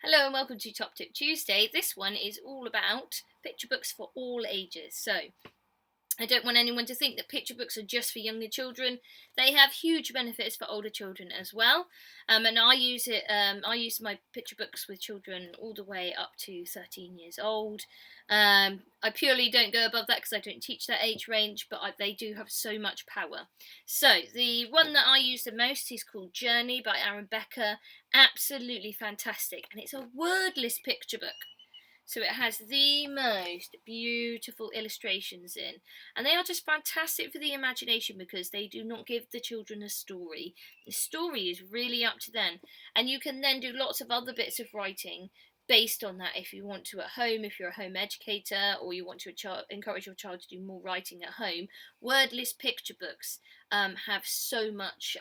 Hello and welcome to Top Tip Tuesday. This one is all about picture books for all ages. So, I don't want anyone to think that picture books are just for younger children. They have huge benefits for older children as well. And I use it. I use my picture books with children all the way up to 13 years old. I purely don't go above that because I don't teach that age range, but they do have so much power. So the one that I use the most is called Journey by Aaron Becker. Absolutely fantastic, and it's a wordless picture book. So it has the most beautiful illustrations in, and they are just fantastic for the imagination because they do not give the children a story. The story is really up to them, and you can then do lots of other bits of writing based on that if you want to at home, if you're a home educator, or you want to encourage your child to do more writing at home. Wordless picture books have so much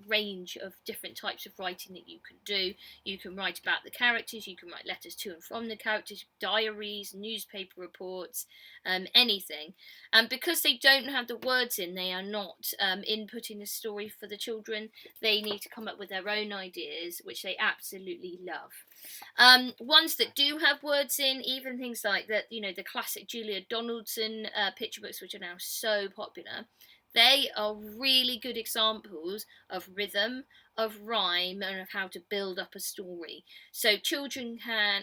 range of different types of writing that you can do. You can write about the characters, you can write letters to and from the characters, diaries, newspaper reports, anything. And because they don't have the words in, they are not inputting the story for the children. They need to come up with their own ideas, which they absolutely love. Ones that do have words in, even things like that, the classic Julia Donaldson picture books, which are now so popular, they are really good examples of rhythm, of rhyme, and of how to build up a story. So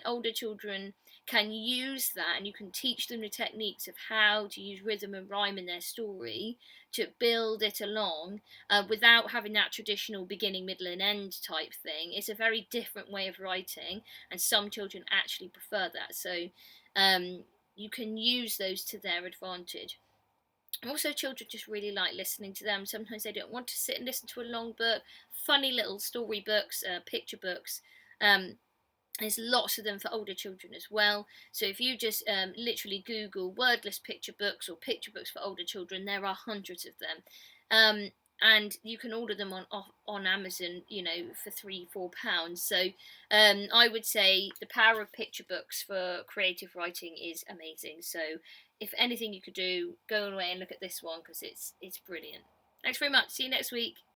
older children can use that, and you can teach them the techniques of how to use rhythm and rhyme in their story to build it along without having that traditional beginning, middle, and end type thing. It's a very different way of writing, and some children actually prefer that. So you can use those to their advantage. Also, children just really like listening to them. Sometimes they don't want to sit and listen to a long book. Funny little story books, picture books. Um, there's lots of them for older children as well. So if you just literally Google wordless picture books or picture books for older children, there are hundreds of them. And you can order them on Amazon, for £3-4. So I would say the power of picture books for creative writing is amazing. So if anything you could do, go away and look at this one because it's brilliant. Thanks very much. See you next week.